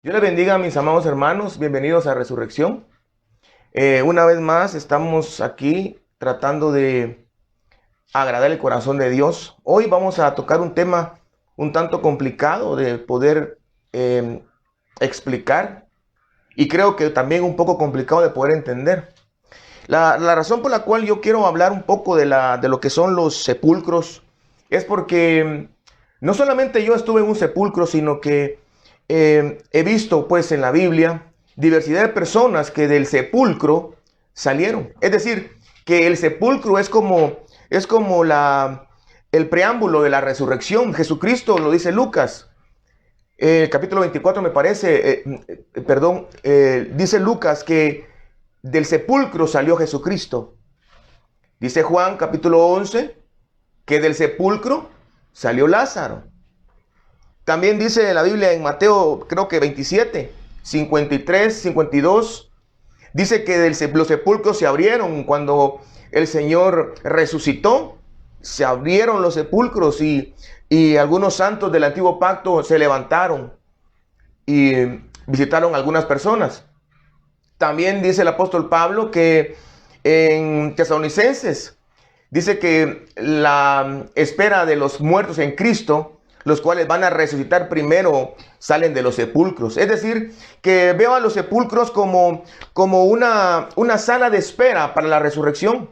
Dios les bendiga a mis amados hermanos, bienvenidos a Resurrección. Una vez más estamos aquí tratando de agradar el corazón de Dios. Hoy vamos a tocar un tema un tanto complicado de poder explicar y creo que también un poco complicado de poder entender. La razón por la cual yo quiero hablar un poco de lo que son los sepulcros es porque no solamente yo estuve en un sepulcro, sino que he visto pues en la Biblia diversidad de personas que del sepulcro salieron. Es decir, que el sepulcro es como el preámbulo de la resurrección. Jesucristo lo dice Lucas, capítulo 24 me parece, dice Lucas que del sepulcro salió Jesucristo. Dice Juan capítulo 11 que del sepulcro salió Lázaro. También dice la Biblia en Mateo, creo que 27, 53, 52, dice que los sepulcros se abrieron cuando el Señor resucitó. Se abrieron los sepulcros y algunos santos del antiguo pacto se levantaron y visitaron a algunas personas. También dice el apóstol Pablo que en Tesalonicenses dice que la espera de los muertos en Cristo, los cuales van a resucitar primero, salen de los sepulcros. Es decir, que veo a los sepulcros como una sala de espera para la resurrección.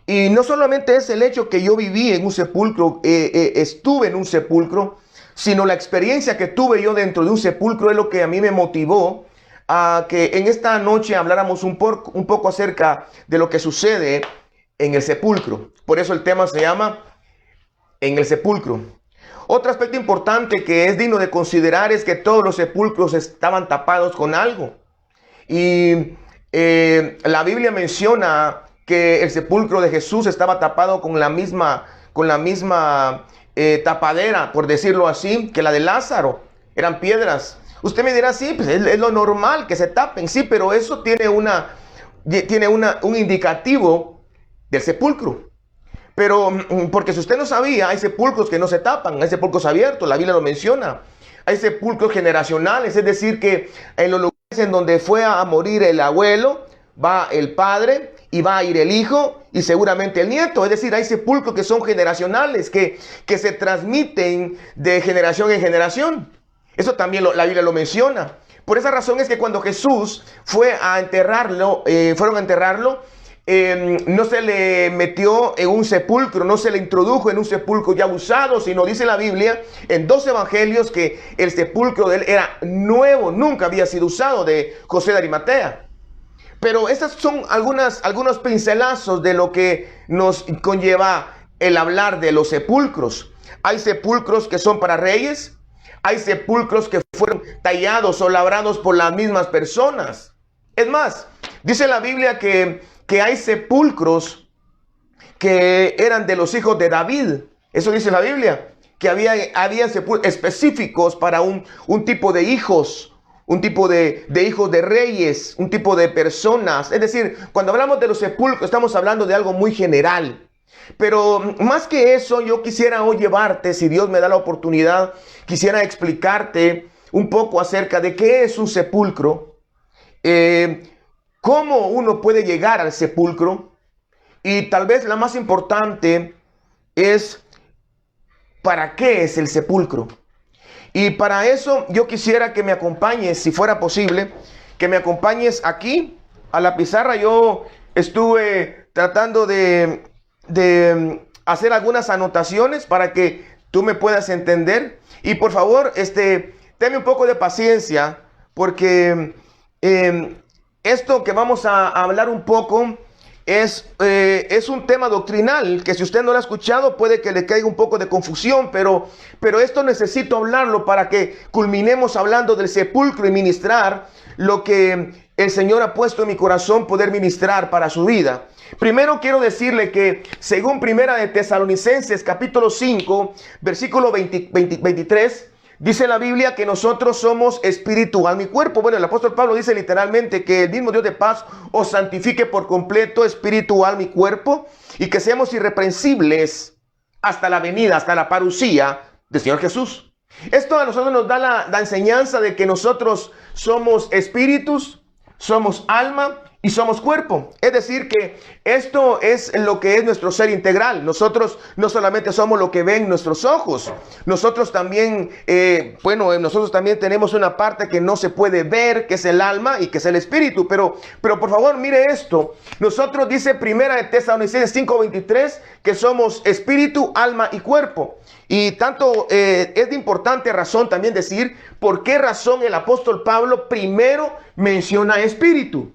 Y no solamente es el hecho que yo viví en un sepulcro, estuve en un sepulcro, sino la experiencia que tuve yo dentro de un sepulcro es lo que a mí me motivó a que en esta noche habláramos un poco acerca de lo que sucede en el sepulcro. Por eso el tema se llama En el sepulcro. Otro aspecto importante que es digno de considerar es que todos los sepulcros estaban tapados con algo. Y la Biblia menciona que el sepulcro de Jesús estaba tapado con la misma tapadera, por decirlo así, que la de Lázaro. Eran piedras. Usted me dirá, sí, pues es lo normal que se tapen, sí, pero eso tiene un indicativo del sepulcro. Pero, porque si usted no sabía, hay sepulcros que no se tapan, hay sepulcros abiertos, la Biblia lo menciona. Hay sepulcros generacionales, es decir, que en los lugares en donde fue a morir el abuelo, va el padre y va a ir el hijo y seguramente el nieto. Es decir, hay sepulcros que son generacionales, que se transmiten de generación en generación. Eso también la Biblia lo menciona. Por esa razón es que cuando Jesús fue a enterrarlo, fueron a enterrarlo, no se le metió en un sepulcro, no se le introdujo en un sepulcro ya usado, sino dice la Biblia en dos evangelios que el sepulcro de él era nuevo, nunca había sido usado, de José de Arimatea. Pero estas son algunos pincelazos de lo que nos conlleva el hablar de los sepulcros. Hay sepulcros que son para reyes, hay sepulcros que fueron tallados o labrados por las mismas personas. Es más, dice la Biblia que hay sepulcros que eran de los hijos de David. Eso dice la Biblia, que había sepulcros específicos para un tipo de hijos, un tipo de hijos de reyes, un tipo de personas. Es decir, cuando hablamos de los sepulcros estamos hablando de algo muy general. Pero más que eso, yo quisiera hoy llevarte, si Dios me da la oportunidad, quisiera explicarte un poco acerca de qué es un sepulcro, cómo uno puede llegar al sepulcro y tal vez la más importante es ¿para qué es el sepulcro? Y para eso yo quisiera que me acompañes, si fuera posible, que me acompañes aquí a la pizarra. Yo estuve tratando de hacer algunas anotaciones para que tú me puedas entender. Y por favor, tenme un poco de paciencia, porque esto que vamos a hablar un poco es un tema doctrinal que si usted no lo ha escuchado puede que le caiga un poco de confusión, pero esto necesito hablarlo para que culminemos hablando del sepulcro y ministrar lo que el Señor ha puesto en mi corazón poder ministrar para su vida. Primero quiero decirle que según Primera de Tesalonicenses capítulo 5 versículo 23, dice la Biblia que nosotros somos espíritu, alma y cuerpo. Bueno, el apóstol Pablo dice literalmente que el mismo Dios de paz os santifique por completo, espíritu, alma y cuerpo, y que seamos irreprensibles hasta la venida, hasta la parucía del Señor Jesús. Esto a nosotros nos da la enseñanza de que nosotros somos espíritus, somos alma y somos cuerpo. Es decir, que esto es lo que es nuestro ser integral. Nosotros no solamente somos lo que ven nuestros ojos, nosotros también, nosotros también tenemos una parte que no se puede ver, que es el alma y que es el espíritu. Pero por favor, mire esto. Nosotros, dice Primera de Tesalonicenses 5:23, que somos espíritu, alma y cuerpo. Y tanto es de importante razón también decir por qué razón el apóstol Pablo primero menciona espíritu.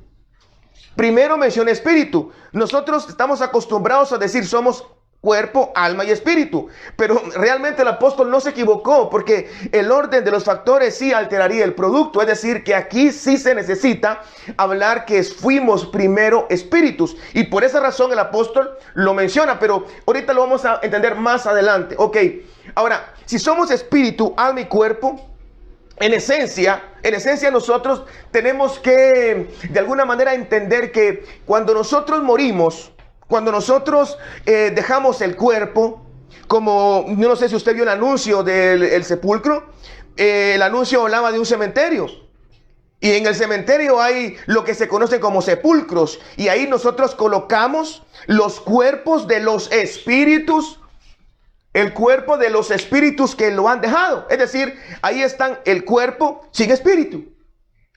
Primero menciona espíritu. Nosotros estamos acostumbrados a decir somos cuerpo, alma y espíritu. Pero realmente el apóstol no se equivocó, porque el orden de los factores sí alteraría el producto. Es decir, que aquí sí se necesita hablar que fuimos primero espíritus. Y por esa razón el apóstol lo menciona, pero ahorita lo vamos a entender más adelante. Ok, ahora, si somos espíritu, alma y cuerpo, en esencia nosotros tenemos que de alguna manera entender que cuando nosotros morimos, cuando nosotros dejamos el cuerpo, como yo no sé si usted vio el anuncio del sepulcro, el anuncio hablaba de un cementerio. Y en el cementerio hay lo que se conoce como sepulcros. Y ahí nosotros colocamos los cuerpos de los espíritus, el cuerpo de los espíritus que lo han dejado. Es decir, ahí están el cuerpo sin espíritu.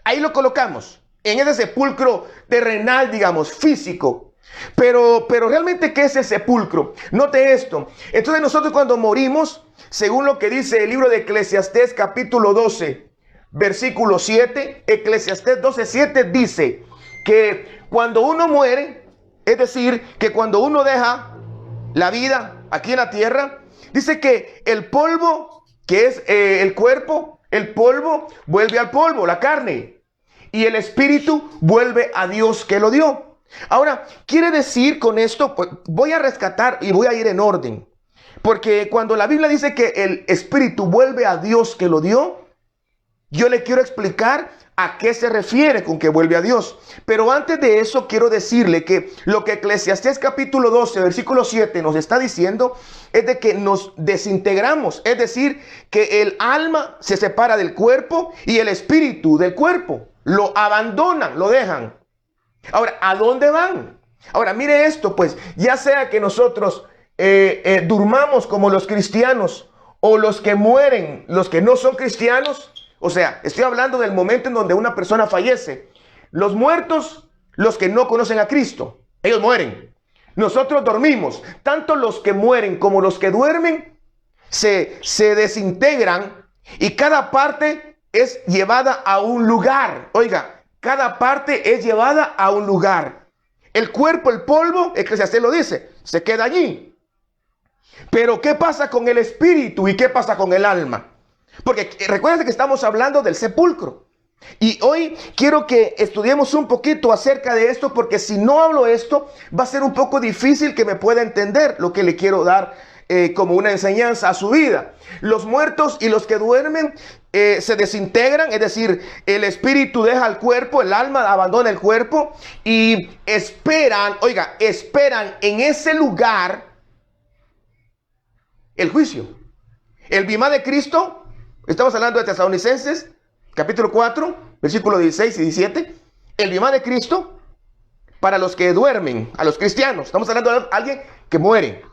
Ahí lo colocamos, en ese sepulcro terrenal, digamos, físico. Pero realmente, ¿qué es el sepulcro? Note esto. Entonces nosotros cuando morimos, según lo que dice el libro de Eclesiastés capítulo 12, versículo 7, Eclesiastés 12:7 dice que cuando uno muere, es decir, que cuando uno deja la vida aquí en la tierra, dice que el polvo, que es el cuerpo, el polvo vuelve al polvo, la carne, y el espíritu vuelve a Dios que lo dio. Ahora, quiere decir con esto, pues, voy a rescatar y voy a ir en orden, porque cuando la Biblia dice que el espíritu vuelve a Dios que lo dio, yo le quiero explicar a qué se refiere con que vuelve a Dios. Pero antes de eso quiero decirle que lo que Eclesiastés capítulo 12, versículo 7 nos está diciendo es de que nos desintegramos. Es decir, que el alma se separa del cuerpo y el espíritu del cuerpo. Lo abandonan, lo dejan. Ahora, ¿a dónde van? Ahora, mire esto, pues, ya sea que nosotros durmamos como los cristianos o los que mueren, los que no son cristianos. O sea, estoy hablando del momento en donde una persona fallece. Los muertos, los que no conocen a Cristo, ellos mueren. Nosotros dormimos. Tanto los que mueren como los que duermen se desintegran y cada parte es llevada a un lugar. Oiga, cada parte es llevada a un lugar. El cuerpo, el polvo, Eclesiastés lo dice, se queda allí. Pero ¿qué pasa con el espíritu y qué pasa con el alma? Porque recuerden que estamos hablando del sepulcro. Y hoy quiero que estudiemos un poquito acerca de esto, porque si no hablo esto, va a ser un poco difícil que me pueda entender lo que le quiero dar como una enseñanza a su vida. Los muertos y los que duermen se desintegran, es decir, el espíritu deja el cuerpo, el alma abandona el cuerpo y esperan, oiga, esperan en ese lugar el juicio. El bimá de Cristo. Estamos hablando de Tesalonicenses, capítulo 4, versículos 16 y 17. El bimá de Cristo para los que duermen, a los cristianos. Estamos hablando de alguien que muere.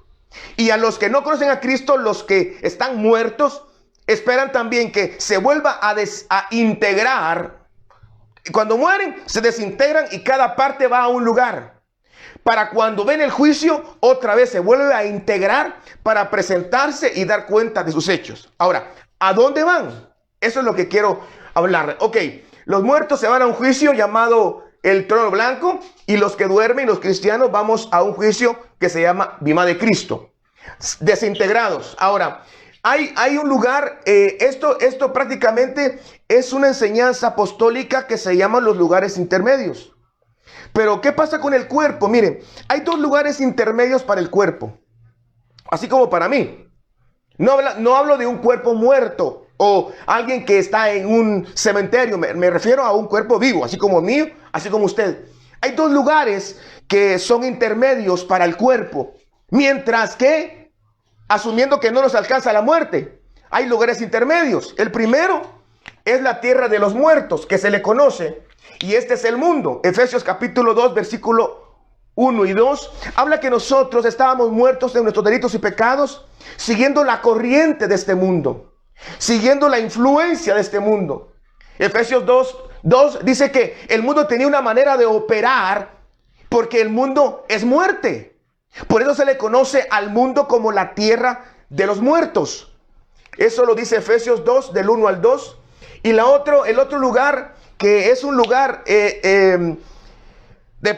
Y a los que no conocen a Cristo, los que están muertos, esperan también que se vuelva a integrar. Cuando mueren, se desintegran y cada parte va a un lugar. Para cuando ven el juicio, otra vez se vuelve a integrar para presentarse y dar cuenta de sus hechos. Ahora, ¿a dónde van? Eso es lo que quiero hablar. Ok, los muertos se van a un juicio llamado el trono blanco y los que duermen, los cristianos, vamos a un juicio que se llama bimá de Cristo. Desintegrados. Ahora, hay un lugar, esto prácticamente es una enseñanza apostólica que se llama los lugares intermedios. Pero ¿qué pasa con el cuerpo? Miren, hay dos lugares intermedios para el cuerpo, así como para mí. No hablo de un cuerpo muerto o alguien que está en un cementerio. Me refiero a un cuerpo vivo, así como mío, así como usted. Hay dos lugares que son intermedios para el cuerpo. Mientras que, asumiendo que no nos alcanza la muerte, hay lugares intermedios. El primero es la tierra de los muertos, que se le conoce, y este es el mundo. Efesios capítulo 2, versículo 1 y 2, habla que nosotros estábamos muertos en nuestros delitos y pecados, siguiendo la corriente de este mundo, siguiendo la influencia de este mundo. Efesios 2 dice que el mundo tenía una manera de operar, porque el mundo es muerte. Por eso se le conoce al mundo como la tierra de los muertos. Eso lo dice Efesios 2, del 1 al 2. Y el otro lugar, que es un lugar de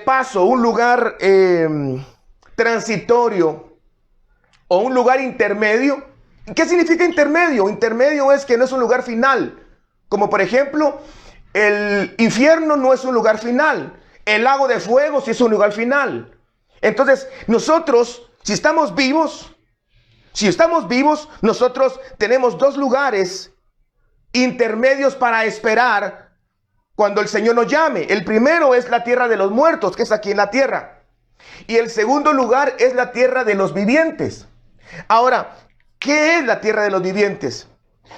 paso, un lugar transitorio o un lugar intermedio. ¿Qué significa intermedio? Intermedio es que no es un lugar final. Como por ejemplo, el infierno no es un lugar final. El lago de fuego sí es un lugar final. Entonces, nosotros, si estamos vivos, nosotros tenemos dos lugares intermedios para esperar cuando el Señor nos llame. El primero es la tierra de los muertos, que es aquí en la tierra. Y el segundo lugar es la tierra de los vivientes. Ahora, ¿qué es la tierra de los vivientes?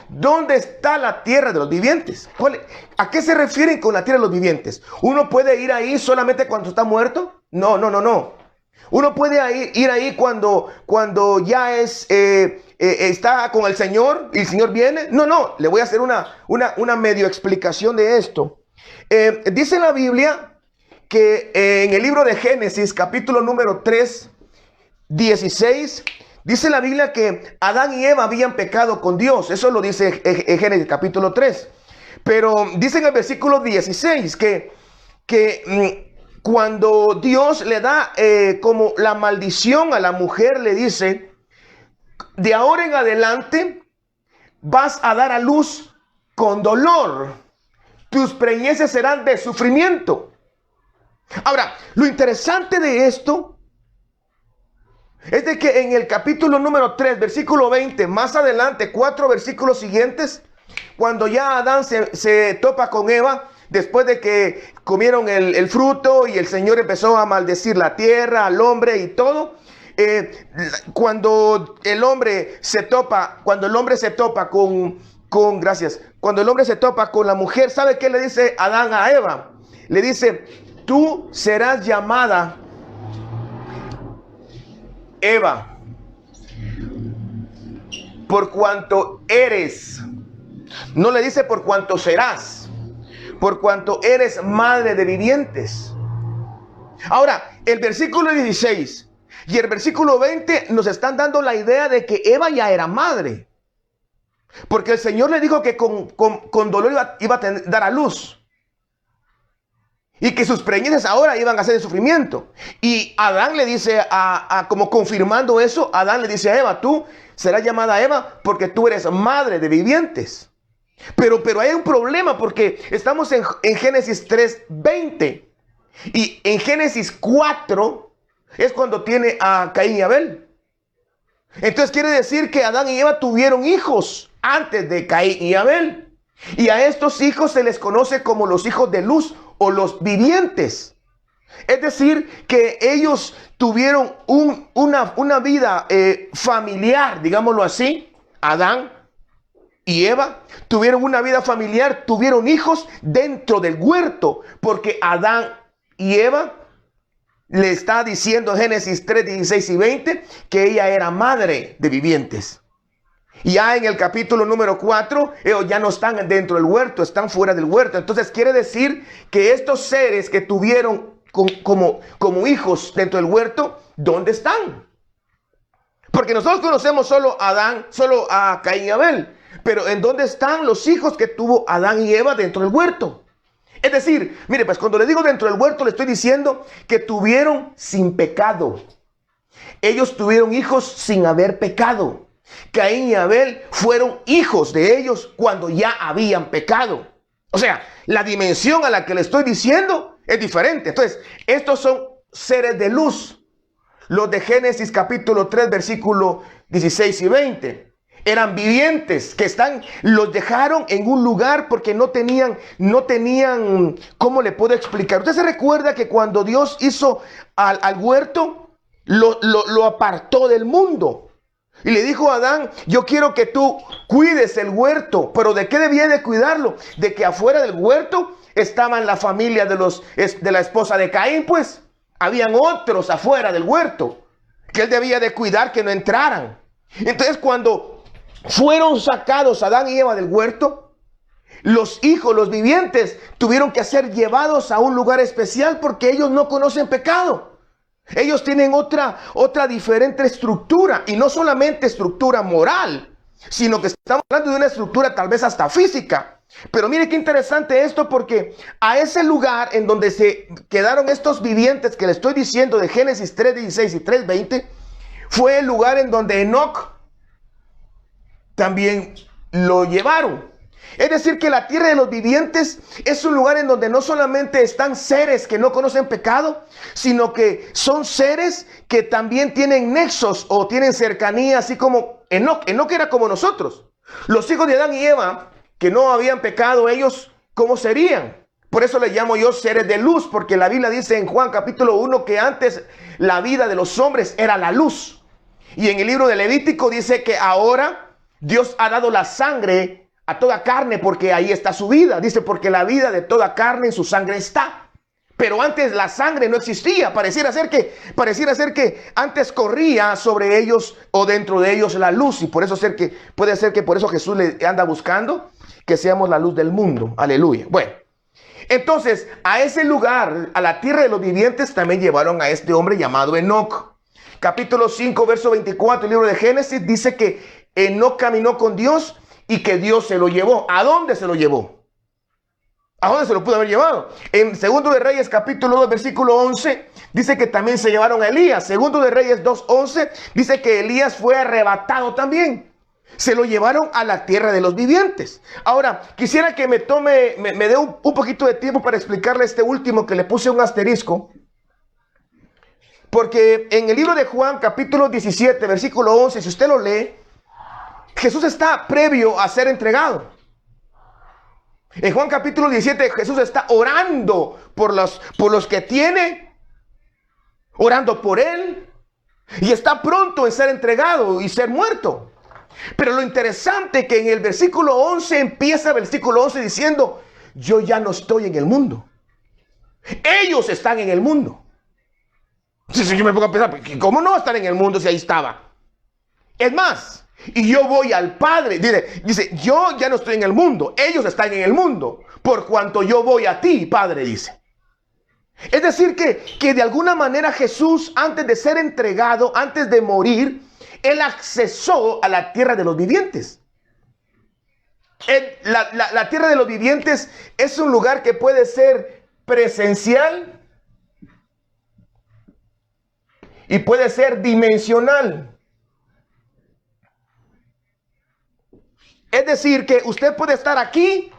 ¿Dónde está la tierra de los vivientes? ¿A qué se refieren con la tierra de los vivientes? ¿Uno puede ir ahí solamente cuando está muerto? No. Uno puede ir ahí cuando ya está con el Señor y el Señor viene. No. Le voy a hacer una medio explicación de esto. Dice la Biblia que en el libro de Génesis, capítulo número 3, 16, dice la Biblia que Adán y Eva habían pecado con Dios. Eso lo dice en Génesis capítulo 3. Pero dice en el versículo 16 que cuando Dios le da como la maldición a la mujer, le dice: de ahora en adelante vas a dar a luz con dolor. Tus preñeces serán de sufrimiento. Ahora, lo interesante de esto es de que en el capítulo número 3, versículo 20, más adelante, 4 versículos siguientes, cuando ya Adán se topa con Eva, después de que comieron el fruto y el Señor empezó a maldecir la tierra, al hombre y todo, cuando el hombre se topa con la mujer, ¿sabe qué le dice Adán a Eva? Le dice: tú serás llamada Eva, por cuanto eres. No le dice por cuanto serás, por cuanto eres madre de vivientes. Ahora, el versículo 16 y el versículo 20 nos están dando la idea de que Eva ya era madre, porque el Señor le dijo que con dolor iba a dar a luz, y que sus preñeces ahora iban a ser de sufrimiento. Y Adán le dice, como confirmando eso, Adán le dice a Eva: tú serás llamada Eva porque tú eres madre de vivientes. Pero hay un problema, porque estamos en Génesis 3:20. Y en Génesis 4 es cuando tiene a Caín y Abel. Entonces quiere decir que Adán y Eva tuvieron hijos antes de Caín y Abel. Y a estos hijos se les conoce como los hijos de luz o los vivientes. Es decir, que ellos tuvieron una vida familiar, digámoslo así. Adán y Eva tuvieron una vida familiar, tuvieron hijos dentro del huerto, porque Adán y Eva le está diciendo en Génesis 3, 16 y 20 que ella era madre de vivientes. Y ya en el capítulo número 4, ellos ya no están dentro del huerto, están fuera del huerto. Entonces quiere decir que estos seres que tuvieron como hijos dentro del huerto, ¿dónde están? Porque nosotros conocemos solo a Caín y Abel. Pero ¿en dónde están los hijos que tuvo Adán y Eva dentro del huerto? Es decir, mire, pues cuando le digo dentro del huerto, le estoy diciendo que tuvieron sin pecado. Ellos tuvieron hijos sin haber pecado. Caín y Abel fueron hijos de ellos cuando ya habían pecado. O sea, la dimensión a la que le estoy diciendo es diferente. Entonces, estos son seres de luz. Los de Génesis capítulo 3, versículo 16 y 20. Eran vivientes los dejaron en un lugar porque no tenían, ¿cómo le puedo explicar? Usted se recuerda que cuando Dios hizo al huerto, lo apartó del mundo. Y le dijo a Adán, yo quiero que tú cuides el huerto. ¿Pero de qué debía de cuidarlo? De que afuera del huerto estaban la familia de la esposa de Caín, pues. Habían otros afuera del huerto que él debía de cuidar que no entraran. Entonces cuando fueron sacados Adán y Eva del huerto, los hijos, los vivientes, tuvieron que ser llevados a un lugar especial porque ellos no conocen pecado. Ellos tienen otra diferente estructura, y no solamente estructura moral, sino que estamos hablando de una estructura tal vez hasta física. Pero mire qué interesante esto, porque a ese lugar en donde se quedaron estos vivientes que le estoy diciendo de Génesis 3:16 y 3:20, fue el lugar en donde Enoc también lo llevaron. Es decir, que la tierra de los vivientes es un lugar en donde no solamente están seres que no conocen pecado, sino que son seres que también tienen nexos o tienen cercanía, así como Enoc. Enoc era como nosotros. Los hijos de Adán y Eva, que no habían pecado, ellos, ¿cómo serían? Por eso les llamo yo seres de luz, porque la Biblia dice en Juan capítulo 1 que antes la vida de los hombres era la luz. Y en el libro de Levítico dice que ahora Dios ha dado la sangre a toda carne, porque ahí está su vida. Dice, porque la vida de toda carne en su sangre está. Pero antes la sangre no existía. Pareciera ser que antes corría sobre ellos o dentro de ellos la luz. Y por eso puede ser que por eso Jesús le anda buscando que seamos la luz del mundo. Aleluya. Bueno, entonces a ese lugar, a la tierra de los vivientes, también llevaron a este hombre llamado Enoc. Capítulo 5, verso 24, el libro de Génesis, dice que Enoc caminó con Dios y que Dios se lo llevó. ¿A dónde se lo llevó? ¿A dónde se lo pudo haber llevado? En Segundo de Reyes, capítulo 2, versículo 11, dice que también se llevaron a Elías. Segundo de Reyes 2:11, dice que Elías fue arrebatado también. Se lo llevaron a la tierra de los vivientes. Ahora, quisiera que me dé un poquito de tiempo para explicarle este último, que le puse un asterisco. Porque en el libro de Juan, capítulo 17, versículo 11, si usted lo lee, Jesús está previo a ser entregado. En Juan capítulo 17, Jesús está orando por los que tiene, orando por él, y está pronto en ser entregado y ser muerto. Pero lo interesante es que en el versículo 11 empieza el versículo 11 diciendo, yo ya no estoy en el mundo. Ellos están en el mundo. Entonces yo me pongo a pensar, ¿cómo no estar en el mundo si ahí estaba? Es más, y yo voy al Padre. Dice, yo ya no estoy en el mundo. Ellos están en el mundo. Por cuanto yo voy a ti, Padre, dice. Es decir, que de alguna manera Jesús, antes de ser entregado, antes de morir, él accesó a la tierra de los vivientes. La tierra de los vivientes es un lugar que puede ser presencial y puede ser dimensional. Es decir, que usted puede estar aquí.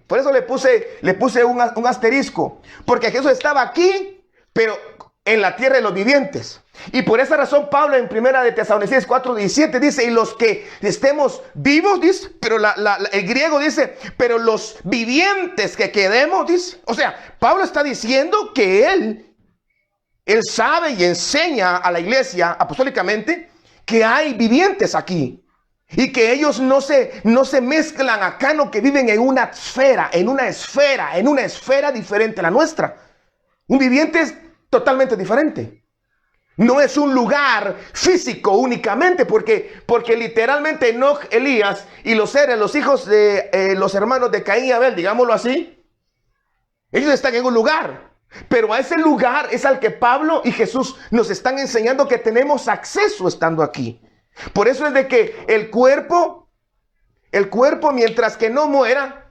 Por eso le puse un asterisco. Porque Jesús estaba aquí, pero en la tierra de los vivientes. Y por esa razón Pablo en primera de Tesalonicenses 4:17 dice, y los que estemos vivos, dice, pero el griego dice, pero los vivientes que quedemos, dice. O sea, Pablo está diciendo que él sabe y enseña a la iglesia apostólicamente que hay vivientes aquí. Y que ellos no se mezclan acá, no, que viven en una esfera diferente a la nuestra. Un viviente es totalmente diferente. No es un lugar físico únicamente, porque literalmente Enoc, Elías y los hijos de los hermanos de Caín y Abel, digámoslo así, ellos están en un lugar. Pero a ese lugar es al que Pablo y Jesús nos están enseñando que tenemos acceso estando aquí. Por eso es de que el cuerpo, mientras que no muera,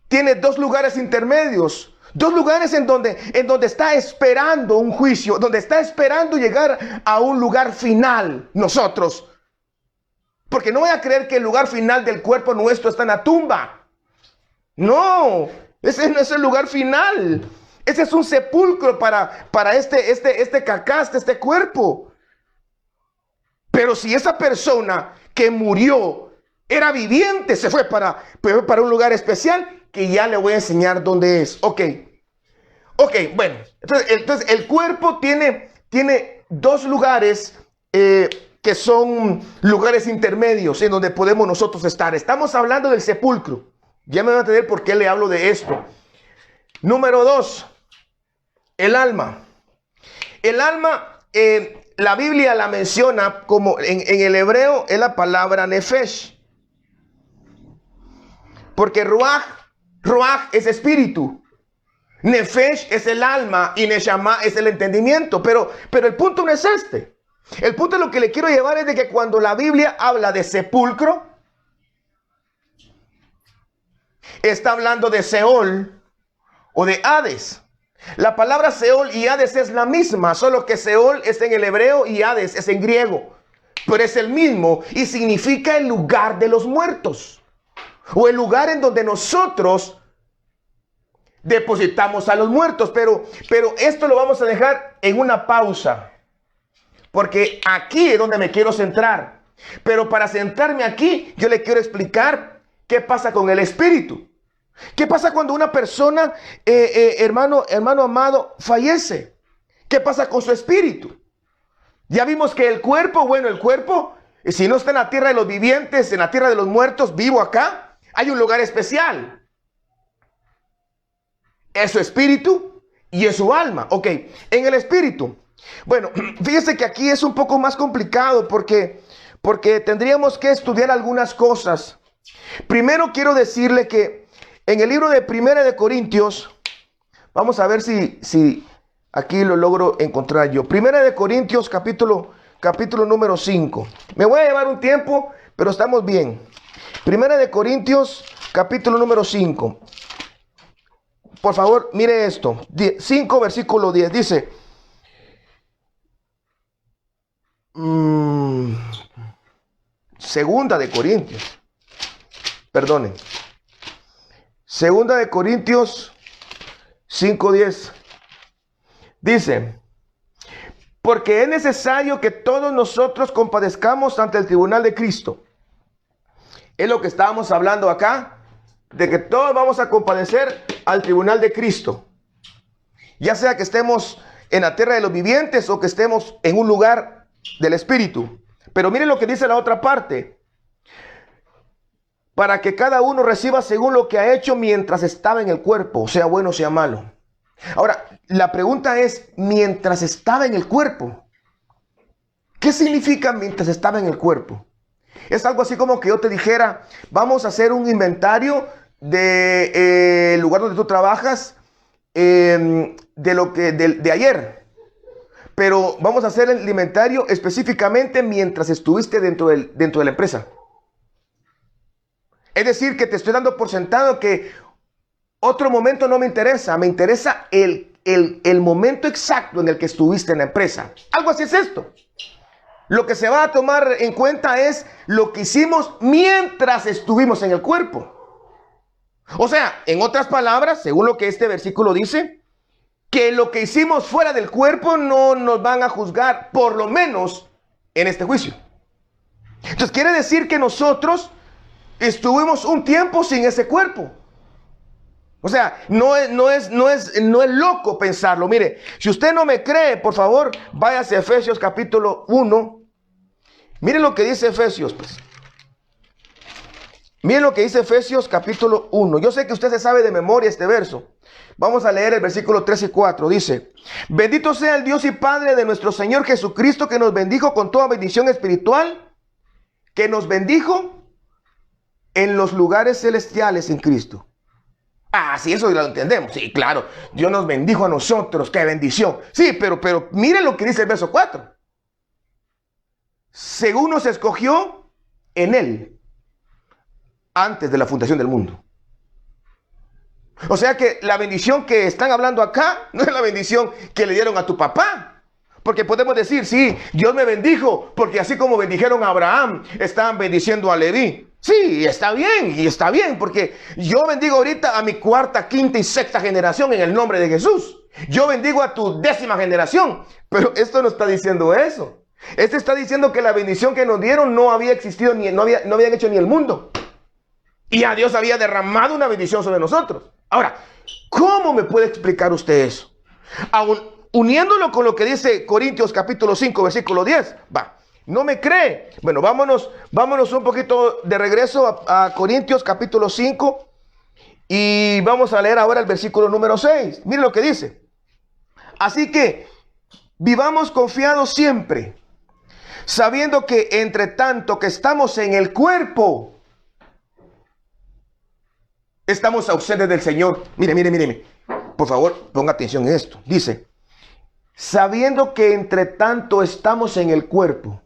tiene dos lugares intermedios. Dos lugares en donde está esperando un juicio, donde está esperando llegar a un lugar final nosotros. Porque no voy a creer que el lugar final del cuerpo nuestro está en la tumba. No, ese no es el lugar final. Ese es un sepulcro para este cacaste, este cuerpo. Pero si esa persona que murió era viviente, se fue para un lugar especial, que ya le voy a enseñar dónde es. Ok, bueno. Entonces el cuerpo tiene dos lugares que son lugares intermedios en donde podemos nosotros estar. Estamos hablando del sepulcro. Ya me van a entender por qué le hablo de esto. Número 2, el alma. El alma, la Biblia la menciona como en el hebreo es la palabra nefesh. Porque ruach es espíritu. Nefesh es el alma y neshama es el entendimiento. Pero el punto no es este. El punto de lo que le quiero llevar es de que cuando la Biblia habla de sepulcro, está hablando de Seol o de Hades. La palabra Seol y Hades es la misma, solo que Seol es en el hebreo y Hades es en griego. Pero es el mismo y significa el lugar de los muertos. O el lugar en donde nosotros depositamos a los muertos. Pero esto lo vamos a dejar en una pausa. Porque aquí es donde me quiero centrar. Pero para centrarme aquí, yo le quiero explicar qué pasa con el espíritu. ¿Qué pasa cuando una persona, hermano amado, fallece? ¿Qué pasa con su espíritu? Ya vimos que el cuerpo, si no está en la tierra de los vivientes, en la tierra de los muertos, vivo acá, hay un lugar especial. Es su espíritu y es su alma. Ok, en el espíritu. Bueno, fíjese que aquí es un poco más complicado porque tendríamos que estudiar algunas cosas. Primero quiero decirle que en el libro de Primera de Corintios, vamos a ver si aquí lo logro encontrar yo. Primera de Corintios, capítulo número 5. Me voy a llevar un tiempo, pero estamos bien. Primera de Corintios, capítulo número 5. Por favor, mire esto. 5, versículo 10. Dice... Segunda de Corintios. Perdone. Segunda de Corintios 5:10. Dice: porque es necesario que todos nosotros compadezcamos ante el tribunal de Cristo. Es lo que estábamos hablando acá, de que todos vamos a compadecer al tribunal de Cristo. Ya sea que estemos en la tierra de los vivientes o que estemos en un lugar del espíritu. Pero miren lo que dice la otra parte: para que cada uno reciba según lo que ha hecho mientras estaba en el cuerpo, sea bueno o sea malo. Ahora, la pregunta es, mientras estaba en el cuerpo, ¿qué significa mientras estaba en el cuerpo? Es algo así como que yo te dijera, vamos a hacer un inventario del lugar donde tú trabajas, de ayer. Pero vamos a hacer el inventario específicamente mientras estuviste dentro de la empresa. Es decir, que te estoy dando por sentado que otro momento no me interesa. Me interesa el momento exacto en el que estuviste en la empresa. Algo así es esto. Lo que se va a tomar en cuenta es lo que hicimos mientras estuvimos en el cuerpo. O sea, en otras palabras, según lo que este versículo dice, que lo que hicimos fuera del cuerpo no nos van a juzgar, por lo menos en este juicio. Entonces quiere decir que nosotros estuvimos un tiempo sin ese cuerpo. O sea, no es loco pensarlo. Mire, si usted no me cree, por favor, váyase a Efesios capítulo 1. Miren lo que dice Efesios, pues. Miren lo que dice Efesios capítulo 1. Yo sé que usted se sabe de memoria este verso. Vamos a leer el versículo 3 y 4. Dice: bendito sea el Dios y Padre de nuestro Señor Jesucristo, que nos bendijo con toda bendición espiritual, que nos bendijo en los lugares celestiales en Cristo. Ah, sí, eso lo entendemos. Sí, claro, Dios nos bendijo a nosotros, qué bendición. Sí, pero miren lo que dice el verso 4. Según nos escogió en Él, antes de la fundación del mundo. O sea que la bendición que están hablando acá no es la bendición que le dieron a tu papá. Porque podemos decir, sí, Dios me bendijo, porque así como bendijeron a Abraham, estaban bendiciendo a Leví. Sí, está bien, porque yo bendigo ahorita a mi cuarta, quinta y sexta generación en el nombre de Jesús. Yo bendigo a tu 10ª generación, pero esto no está diciendo eso. Este está diciendo que la bendición que nos dieron no había existido, no habían hecho ni el mundo. Y a Dios había derramado una bendición sobre nosotros. Ahora, ¿cómo me puede explicar usted eso? Uniéndolo con lo que dice Corintios capítulo 5, versículo 10, va. No me cree. Bueno, vámonos un poquito de regreso a Corintios capítulo 5 y vamos a leer ahora el versículo número 6. Mire lo que dice. Así que vivamos confiados siempre, sabiendo que entre tanto que estamos en el cuerpo, estamos ausentes del Señor. Mire. Por favor, ponga atención en esto. Dice, sabiendo que entre tanto estamos en el cuerpo,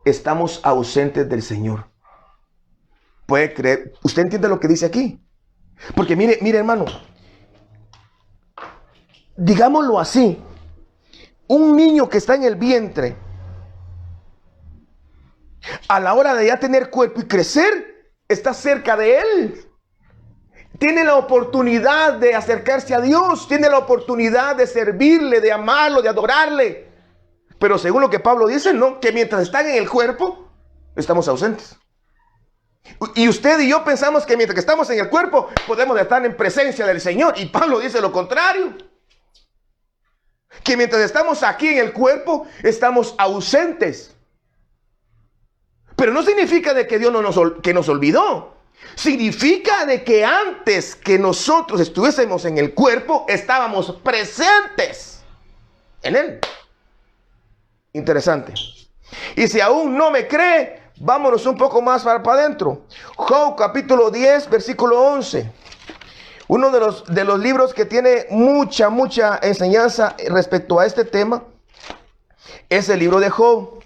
estamos ausentes del Señor. ¿Puede creer? ¿Usted entiende lo que dice aquí? Porque mire, hermano, digámoslo así, un niño que está en el vientre, a la hora de ya tener cuerpo y crecer, está cerca de él. Tiene la oportunidad de acercarse a Dios, tiene la oportunidad de servirle, de amarlo, de adorarle. Pero según lo que Pablo dice, no, que mientras están en el cuerpo, estamos ausentes. Y usted y yo pensamos que mientras que estamos en el cuerpo, podemos estar en presencia del Señor. Y Pablo dice lo contrario. Que mientras estamos aquí en el cuerpo, estamos ausentes. Pero no significa de que Dios nos olvidó. Significa de que antes que nosotros estuviésemos en el cuerpo, estábamos presentes en Él. Interesante. Y si aún no me cree, vámonos un poco más para adentro. Job capítulo 10, versículo 11. Uno de los libros que tiene mucha enseñanza respecto a este tema es el libro de Job.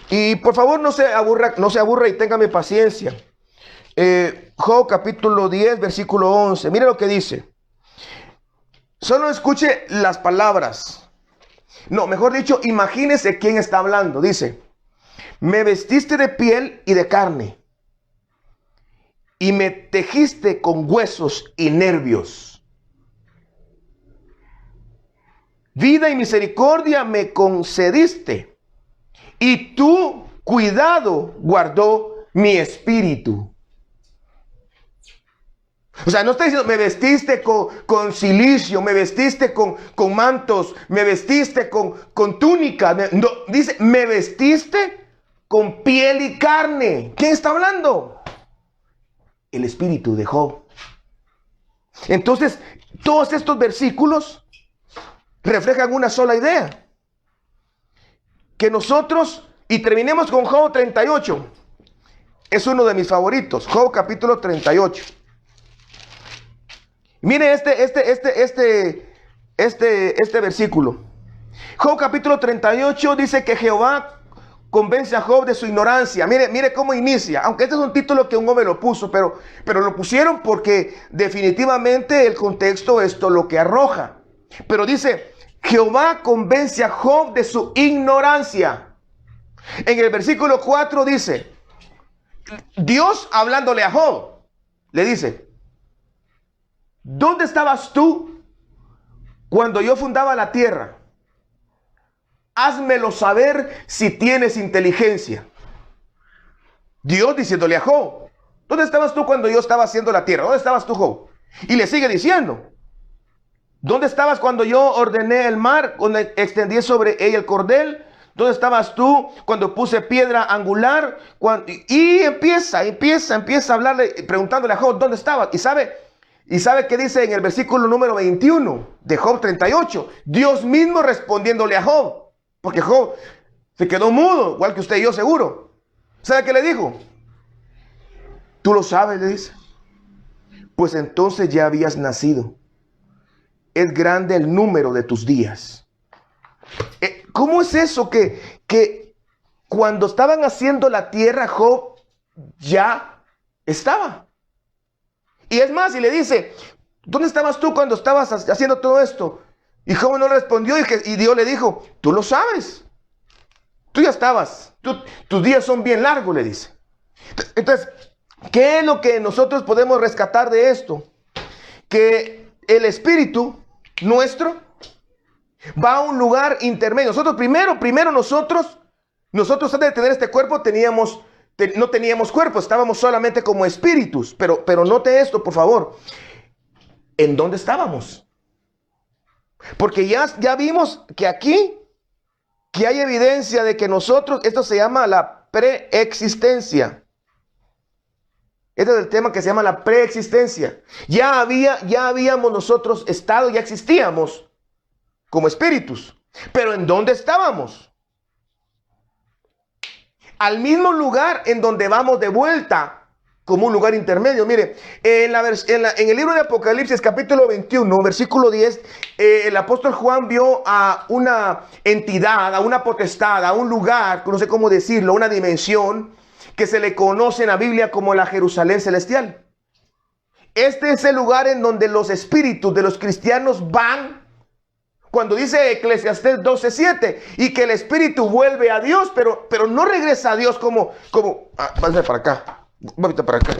Y por favor no se aburra y téngame paciencia. Job capítulo 10, versículo 11. Mire lo que dice. Solo escuche las palabras. No, mejor dicho, imagínese quién está hablando. Dice, me vestiste de piel y de carne, y me tejiste con huesos y nervios. Vida y misericordia me concediste, y tu cuidado guardó mi espíritu. O sea, no está diciendo, me vestiste con cilicio, me vestiste con mantos, me vestiste con túnica. No, dice, me vestiste con piel y carne. ¿Quién está hablando? El espíritu de Job. Entonces, todos estos versículos reflejan una sola idea. Que nosotros, y terminemos con Job 38. Es uno de mis favoritos. Job capítulo 38. Mire este versículo. Job capítulo 38 dice que Jehová convence a Job de su ignorancia. Mire cómo inicia. Aunque este es un título que un hombre lo puso, pero lo pusieron porque definitivamente el contexto esto lo que arroja. Pero dice, Jehová convence a Job de su ignorancia. En el versículo 4 dice, Dios hablándole a Job, le dice, ¿dónde estabas tú cuando yo fundaba la tierra? Házmelo saber si tienes inteligencia. Dios diciéndole a Job, ¿dónde estabas tú cuando yo estaba haciendo la tierra? ¿Dónde estabas tú, Job? Y le sigue diciendo, ¿dónde estabas cuando yo ordené el mar, cuando extendí sobre ella el cordel? ¿Dónde estabas tú cuando puse piedra angular? Y empieza a hablarle, preguntándole a Job, ¿dónde estabas? ¿Y sabe qué dice en el versículo número 21 de Job 38? Dios mismo respondiéndole a Job. Porque Job se quedó mudo, igual que usted y yo seguro. ¿Sabe qué le dijo? Tú lo sabes, le dice. Pues entonces ya habías nacido. Es grande el número de tus días. ¿Cómo es eso que cuando estaban haciendo la tierra, Job ya estaba? Y es más, y le dice, ¿dónde estabas tú cuando estabas haciendo todo esto? Y Job no respondió y Dios le dijo, tú lo sabes. Tú ya estabas. Tus días son bien largos, le dice. Entonces, ¿qué es lo que nosotros podemos rescatar de esto? Que el espíritu nuestro va a un lugar intermedio. Nosotros primero nosotros antes de tener este cuerpo no teníamos cuerpo, estábamos solamente como espíritus. Pero note esto, por favor. ¿En dónde estábamos? Porque ya vimos que aquí que hay evidencia de que nosotros, esto se llama la preexistencia. Este es el tema que se llama la preexistencia. Ya habíamos nosotros estado, ya existíamos como espíritus. Pero ¿en dónde estábamos? Al mismo lugar en donde vamos de vuelta, como un lugar intermedio. Mire, en el libro de Apocalipsis, capítulo 21, versículo 10, el apóstol Juan vio a una entidad, a una potestad, a un lugar, no sé cómo decirlo, una dimensión que se le conoce en la Biblia como la Jerusalén celestial. Este es el lugar en donde los espíritus de los cristianos van, cuando dice Eclesiastés 12:7, y que el espíritu vuelve a Dios, pero no regresa a Dios como vas para acá, vas para acá,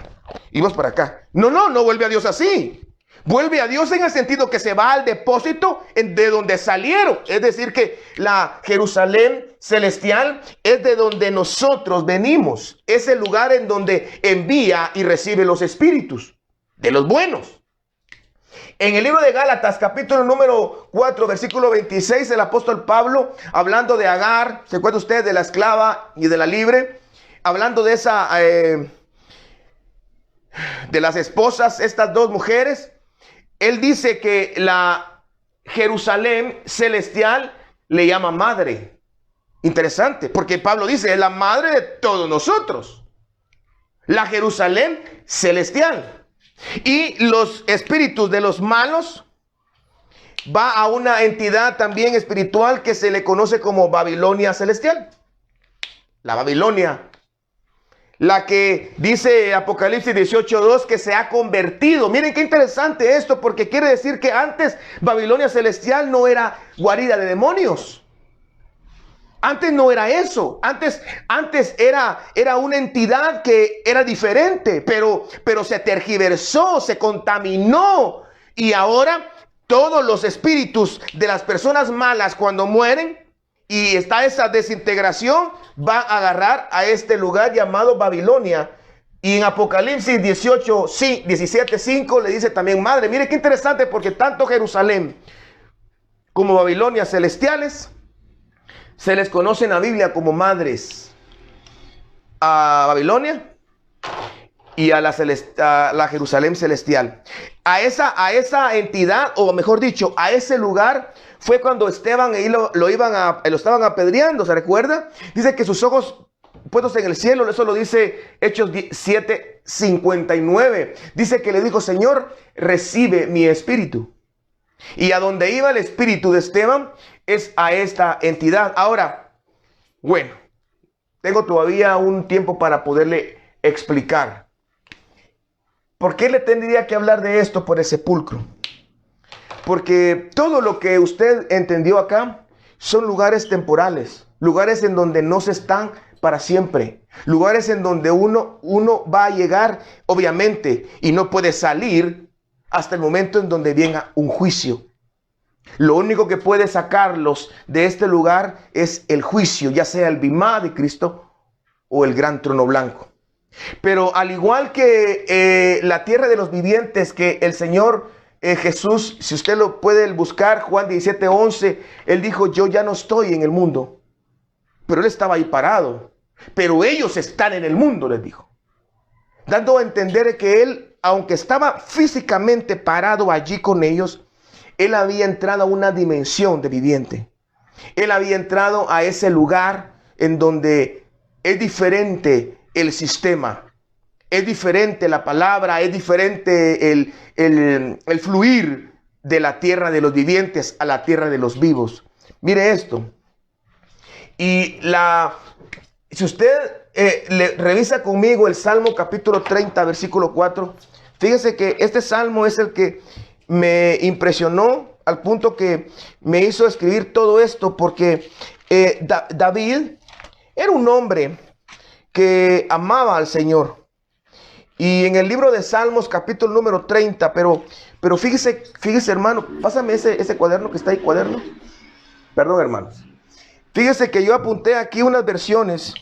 y vas para acá. No vuelve a Dios así. Vuelve a Dios en el sentido que se va al depósito de donde salieron. Es decir, que la Jerusalén celestial es de donde nosotros venimos. Es el lugar en donde envía y recibe los espíritus de los buenos. En el libro de Gálatas, capítulo número 4, versículo 26, el apóstol Pablo, hablando de Agar, ¿se acuerda usted de la esclava y de la libre? Hablando de de las esposas, estas dos mujeres. Él dice que la Jerusalén celestial le llama madre. Interesante, porque Pablo dice, es la madre de todos nosotros. La Jerusalén celestial. Y los espíritus de los malos va a una entidad también espiritual que se le conoce como Babilonia celestial. La Babilonia, la que dice Apocalipsis 18:2 que se ha convertido. Miren qué interesante esto, porque quiere decir que antes Babilonia celestial no era guarida de demonios. Antes no era eso. Antes era una entidad que era diferente, pero se tergiversó, se contaminó. Y ahora todos los espíritus de las personas malas, cuando mueren y está esa desintegración, va a agarrar a este lugar llamado Babilonia. Y en Apocalipsis 17:5 le dice también madre. Mire qué interesante, porque tanto Jerusalén como Babilonia celestiales se les conoce en la Biblia como madres. A Babilonia y a la Jerusalén celestial. A esa entidad, o mejor dicho, a ese lugar, fue cuando Esteban lo estaban apedreando, ¿se recuerda? Dice que sus ojos puestos en el cielo, eso lo dice Hechos 7:59. Dice que le dijo, Señor, recibe mi espíritu. Y a donde iba el espíritu de Esteban es a esta entidad. Ahora, bueno, tengo todavía un tiempo para poderle explicar. ¿Por qué le tendría que hablar de esto por el sepulcro? Porque todo lo que usted entendió acá son lugares temporales, lugares en donde no se están para siempre, lugares en donde uno va a llegar, obviamente, y no puede salir hasta el momento en donde venga un juicio. Lo único que puede sacarlos de este lugar es el juicio, ya sea el bimá de Cristo o el gran trono blanco. Pero al igual que la tierra de los vivientes, que el Señor Jesús, si usted lo puede buscar, Juan 17:11, Él dijo, yo ya no estoy en el mundo. Pero Él estaba ahí parado. Pero ellos están en el mundo, les dijo. Dando a entender que Él, aunque estaba físicamente parado allí con ellos, Él había entrado a una dimensión de viviente. Él había entrado a ese lugar en donde es diferente el sistema. Es diferente la palabra, es diferente el fluir de la tierra de los vivientes a la tierra de los vivos. Mire esto. Y si usted revisa conmigo el Salmo capítulo 30, versículo 4, fíjese que este salmo es el que me impresionó al punto que me hizo escribir todo esto, porque David era un hombre que amaba al Señor. Y en el libro de Salmos, capítulo número 30, pero fíjese hermano, pásame ese cuaderno que está ahí, cuaderno. Perdón, hermanos. Fíjese que yo apunté aquí unas versiones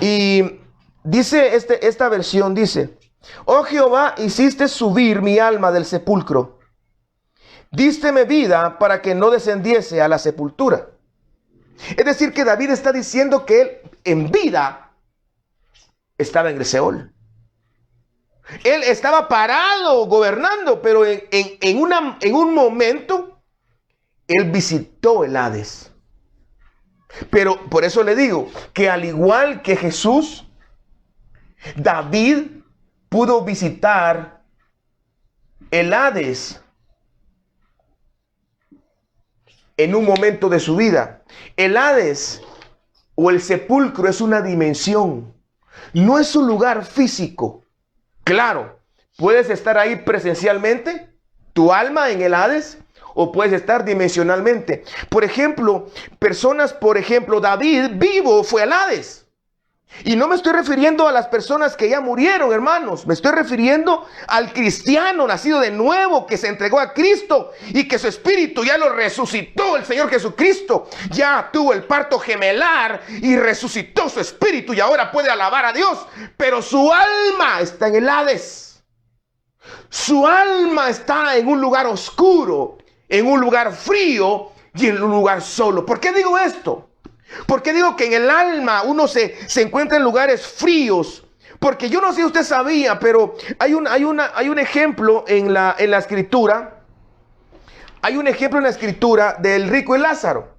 y dice esta versión, dice, oh Jehová, hiciste subir mi alma del sepulcro, dísteme vida para que no descendiese a la sepultura. Es decir, que David está diciendo que él en vida estaba en el Seol. Él estaba parado gobernando, pero en un momento él visitó el Hades. Pero por eso le digo que al igual que Jesús, David pudo visitar el Hades en un momento de su vida. El Hades o el sepulcro es una dimensión, no es un lugar físico. Claro, puedes estar ahí presencialmente, tu alma en el Hades, o puedes estar dimensionalmente. Por ejemplo, David vivo fue al Hades. Y no me estoy refiriendo a las personas que ya murieron, hermanos. Me estoy refiriendo al cristiano nacido de nuevo, que se entregó a Cristo y que su espíritu ya lo resucitó. El Señor Jesucristo ya tuvo el parto gemelar y resucitó su espíritu y ahora puede alabar a Dios. Pero su alma está en el Hades. Su alma está en un lugar oscuro, en un lugar frío y en un lugar solo. ¿Por qué digo esto? Porque digo que en el alma uno se encuentra en lugares fríos. Porque yo no sé si usted sabía, pero hay un ejemplo en la escritura. Hay un ejemplo en la escritura del rico y Lázaro.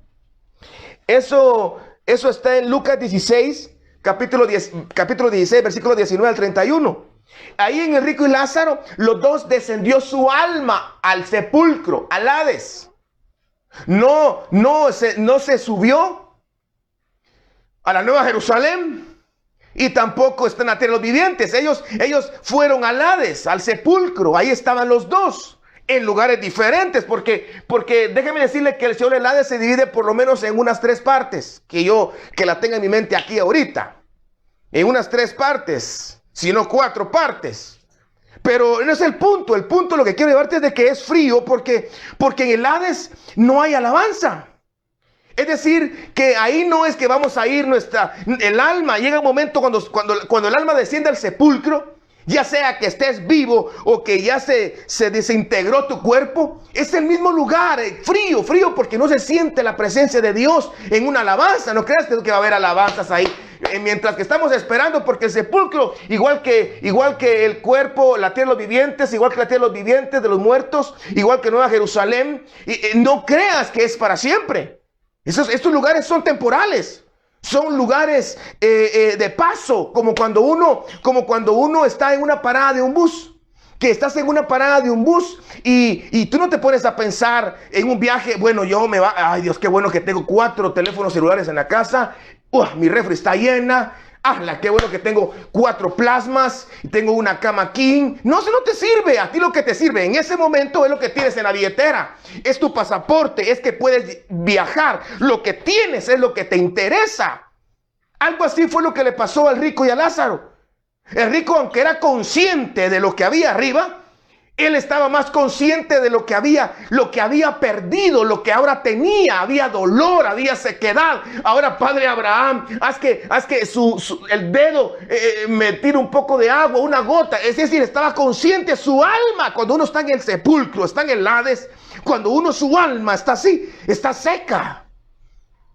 Eso está en Lucas 16, capítulo 16, versículo 19 al 31. Ahí en el rico y Lázaro, los dos descendió su alma al sepulcro, al Hades. No se subió a la Nueva Jerusalén y tampoco están a tierra de los vivientes. Ellos fueron al Hades, al sepulcro. Ahí estaban los dos en lugares diferentes, porque déjeme decirle que el Seol del Hades se divide por lo menos en unas 3 partes, que la tenga en mi mente aquí ahorita, en unas 3 partes, si no 4 partes. Pero no es el punto. El punto, lo que quiero llevarte es de que es frío, porque en el Hades no hay alabanza. Es decir, que ahí no es que vamos a ir el alma. Llega un momento cuando el alma desciende al sepulcro, ya sea que estés vivo o que ya se desintegró tu cuerpo, es el mismo lugar, frío, porque no se siente la presencia de Dios en una alabanza. No creas que va a haber alabanzas ahí, mientras que estamos esperando, porque el sepulcro, igual que el cuerpo, la tierra de los vivientes, igual que la tierra de los vivientes, de los muertos, igual que Nueva Jerusalén, no creas que es para siempre. Estos lugares son temporales, son lugares de paso, como cuando uno está en una parada de un bus, que estás en una parada de un bus y tú no te pones a pensar en un viaje. Bueno, ay Dios, qué bueno que tengo 4 teléfonos celulares en la casa, mi refri está llena, qué bueno que tengo 4 plasmas y tengo una cama king. No, eso no te sirve. A ti lo que te sirve en ese momento es lo que tienes en la billetera, es tu pasaporte, es que puedes viajar. Lo que tienes es lo que te interesa. Algo así fue lo que le pasó al rico y a Lázaro. El rico, aunque era consciente de lo que había arriba, él estaba más consciente de lo que había perdido, lo que ahora tenía. Había dolor, había sequedad. Ahora, Padre Abraham, haz que el dedo me tire un poco de agua, una gota. Es decir, estaba consciente su alma. Cuando uno está en el sepulcro, está en el Hades, cuando su alma está así, está seca.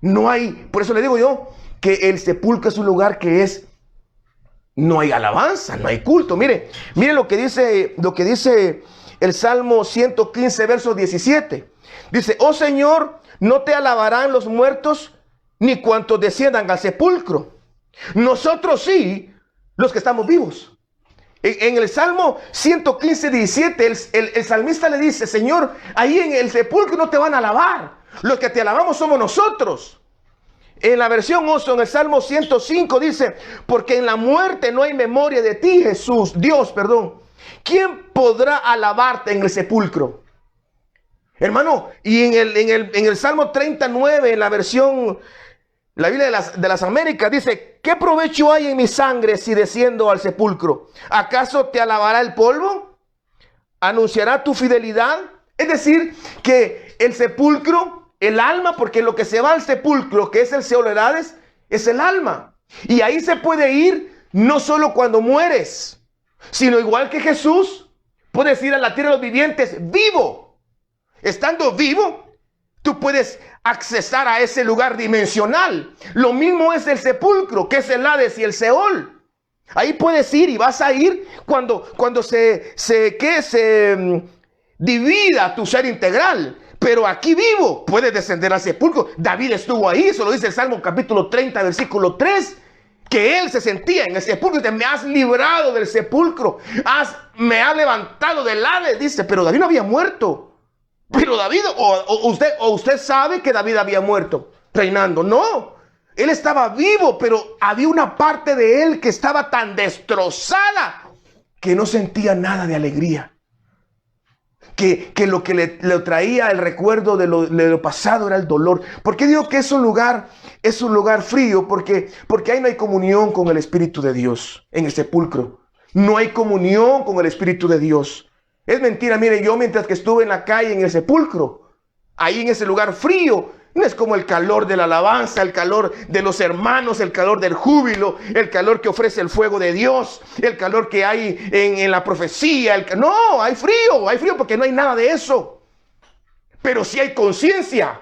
No hay, por eso le digo yo, que el sepulcro es un lugar que no hay alabanza, no hay culto. Mire lo que dice el Salmo 115, verso 17. Dice: oh Señor, no te alabarán los muertos, ni cuantos desciendan al sepulcro. Nosotros sí, los que estamos vivos. En el Salmo 115, 17, el salmista le dice: Señor, ahí en el sepulcro no te van a alabar. Los que te alabamos somos nosotros. En la versión Oso, en el Salmo 105 dice: porque en la muerte no hay memoria de ti, Dios. ¿Quién podrá alabarte en el sepulcro? Hermano, y en el Salmo 39, en la versión, la Biblia de las Américas, dice: ¿qué provecho hay en mi sangre si desciendo al sepulcro? ¿Acaso te alabará el polvo? ¿Anunciará tu fidelidad? Es decir, que el sepulcro, el alma, porque lo que se va al sepulcro, que es el Seol del Hades, es el alma. Y ahí se puede ir no solo cuando mueres, sino igual que Jesús, puedes ir a la tierra de los vivientes vivo. Estando vivo, tú puedes accesar a ese lugar dimensional. Lo mismo es el sepulcro, que es el Hades y el Seol. Ahí puedes ir y vas a ir cuando se divida tu ser integral. Pero aquí vivo puedes descender al sepulcro. David estuvo ahí, eso lo dice el Salmo capítulo 30, versículo 3. Que él se sentía en el sepulcro. Dice, me has librado del sepulcro. Me has levantado del Hades. Dice, pero David no había muerto. Pero David, usted sabe que David había muerto reinando. No, él estaba vivo, pero había una parte de él que estaba tan destrozada que no sentía nada de alegría. Que lo que le traía el recuerdo de lo pasado era el dolor. ¿Por qué digo que es un lugar frío? Porque ahí no hay comunión con el Espíritu de Dios en el sepulcro. No hay comunión con el Espíritu de Dios. Es mentira, mire, yo mientras que estuve en la calle, en el sepulcro, ahí en ese lugar frío, no es como el calor de la alabanza, el calor de los hermanos, el calor del júbilo, el calor que ofrece el fuego de Dios, el calor que hay en la profecía. No, hay frío porque no hay nada de eso. Pero sí hay conciencia.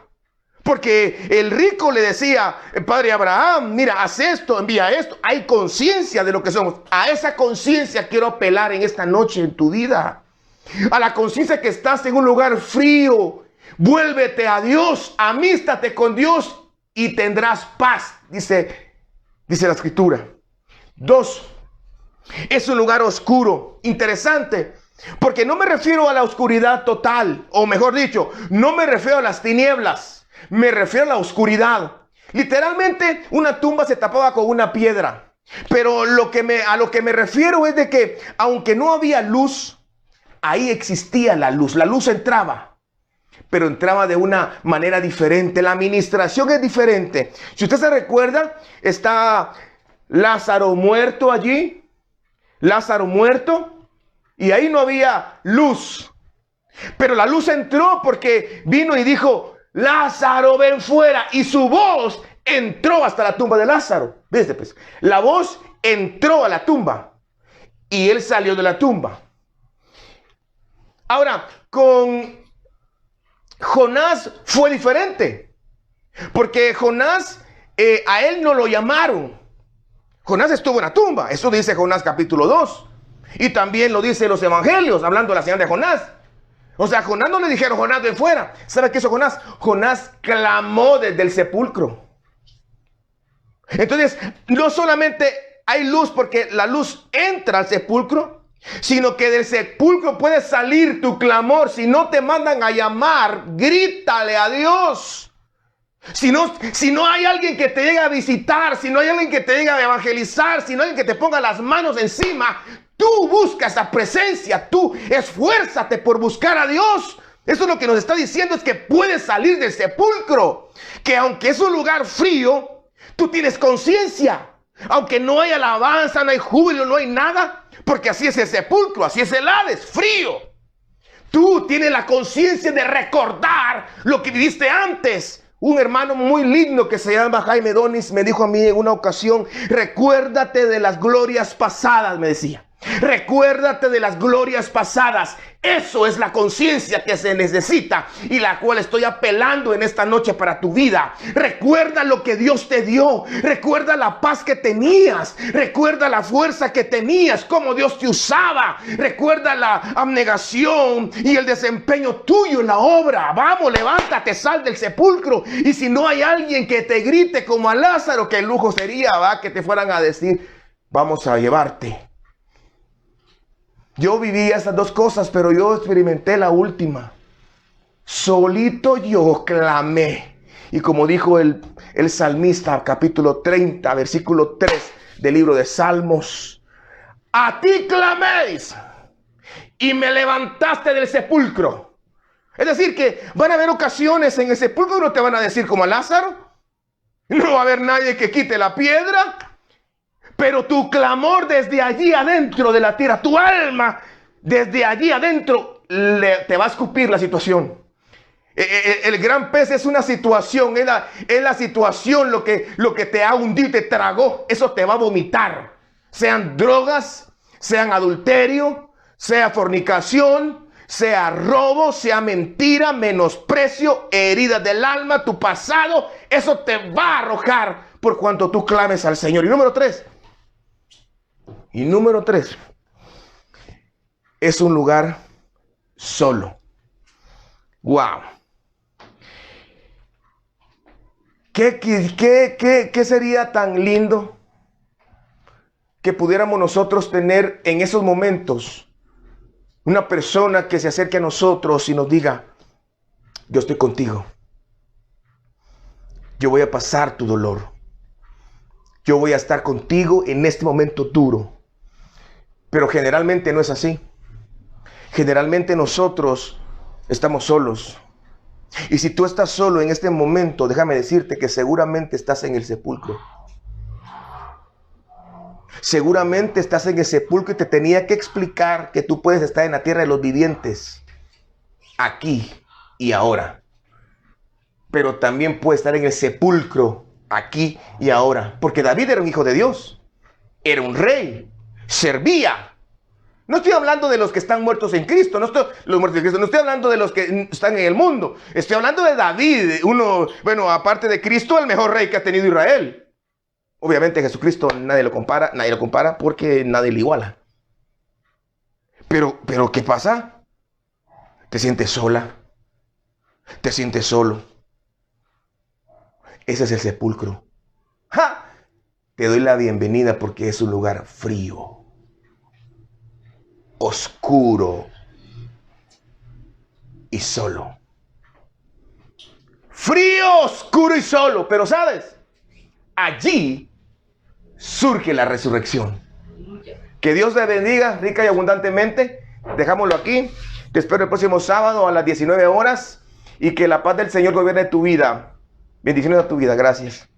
Porque el rico le decía, padre Abraham, mira, haz esto, envía esto. Hay conciencia de lo que somos. A esa conciencia quiero apelar en esta noche en tu vida. A la conciencia que estás en un lugar frío. Vuélvete a Dios, amístate con Dios y tendrás paz, dice la Escritura. 2, es un lugar oscuro. Interesante, porque no me refiero a la oscuridad total, o mejor dicho, no me refiero a las tinieblas, me refiero a la oscuridad. Literalmente, una tumba se tapaba con una piedra. Pero a lo que me refiero es de que, aunque no había luz, ahí existía la luz. La luz entraba, pero entraba de una manera diferente. La administración es diferente. Si usted se recuerda, está Lázaro muerto allí. Lázaro muerto. Y ahí no había luz. Pero la luz entró porque vino y dijo, Lázaro, ven fuera. Y su voz entró hasta la tumba de Lázaro. ¿Viste? Pues, la voz entró a la tumba. Y él salió de la tumba. Ahora, con Jonás fue diferente. Porque Jonás, a él no lo llamaron. Jonás estuvo en la tumba. Eso dice Jonás capítulo 2. Y también lo dice los evangelios, hablando de la señal de Jonás. O sea, a Jonás no le dijeron, Jonás, ven fuera. ¿Sabe qué hizo Jonás? Jonás clamó desde el sepulcro. Entonces, no solamente hay luz porque la luz entra al sepulcro, sino que del sepulcro puede salir tu clamor. Si no te mandan a llamar, grítale a Dios. Si no hay alguien que te llegue a visitar, si no hay alguien que te llegue a evangelizar, si no hay alguien que te ponga las manos encima, tú busca esa presencia, tú esfuérzate por buscar a Dios. Eso es lo que nos está diciendo, es que puedes salir del sepulcro. Que aunque es un lugar frío, tú tienes conciencia. Aunque no hay alabanza, no hay júbilo, no hay nada. Porque así es el sepulcro, así es el Hades, frío. Tú tienes la conciencia de recordar lo que viviste antes. Un hermano muy lindo que se llama Jaime Donis me dijo a mí en una ocasión, recuérdate de las glorias pasadas, me decía. Recuérdate de las glorias pasadas. Eso es la conciencia que se necesita y la cual estoy apelando en esta noche para tu vida. Recuerda lo que Dios te dio. Recuerda la paz que tenías. Recuerda la fuerza que tenías, cómo Dios te usaba. Recuerda la abnegación y el desempeño tuyo en la obra. Vamos, levántate, sal del sepulcro. Y si no hay alguien que te grite como a Lázaro, que el lujo sería, que te fueran a decir, vamos a llevarte. Yo viví esas dos cosas, pero yo experimenté la última. Solito yo clamé. Y como dijo el salmista, capítulo 30, versículo 3 del libro de Salmos. A ti claméis y me levantaste del sepulcro. Es decir, que van a haber ocasiones en el sepulcro que no te van a decir como a Lázaro. No va a haber nadie que quite la piedra. Pero tu clamor desde allí adentro de la tierra, tu alma desde allí adentro te va a escupir la situación. El gran pez es una situación, es la situación lo que te ha hundido y te tragó. Eso te va a vomitar. Sean drogas, sean adulterio, sea fornicación, sea robo, sea mentira, menosprecio, heridas del alma, tu pasado, eso te va a arrojar por cuanto tú clames al Señor. Y número tres, es un lugar solo. Wow. ¿Qué sería tan lindo que pudiéramos nosotros tener en esos momentos una persona que se acerque a nosotros y nos diga: yo estoy contigo, yo voy a pasar tu dolor, yo voy a estar contigo en este momento duro? Pero generalmente no es así. Generalmente nosotros estamos solos. Y si tú estás solo en este momento, déjame decirte que seguramente estás en el sepulcro. Seguramente estás en el sepulcro y te tenía que explicar que tú puedes estar en la tierra de los vivientes, aquí y ahora. Pero también puedes estar en el sepulcro, aquí y ahora. Porque David era un hijo de Dios. Era un rey. Servía. No estoy hablando de los que están muertos en Cristo, no estoy hablando de los que están en el mundo. Estoy hablando de David, aparte de Cristo, el mejor rey que ha tenido Israel. Obviamente Jesucristo nadie lo compara porque nadie le iguala. Pero ¿qué pasa? ¿Te sientes sola? ¿Te sientes solo? Ese es el sepulcro. ¡Ja! Te doy la bienvenida porque es un lugar frío, oscuro y solo. Frío, oscuro y solo. Pero ¿sabes? Allí surge la resurrección. Que Dios te bendiga rica y abundantemente. Dejámoslo aquí. Te espero el próximo sábado a las 19 horas. Y que la paz del Señor gobierne tu vida. Bendiciones a tu vida. Gracias.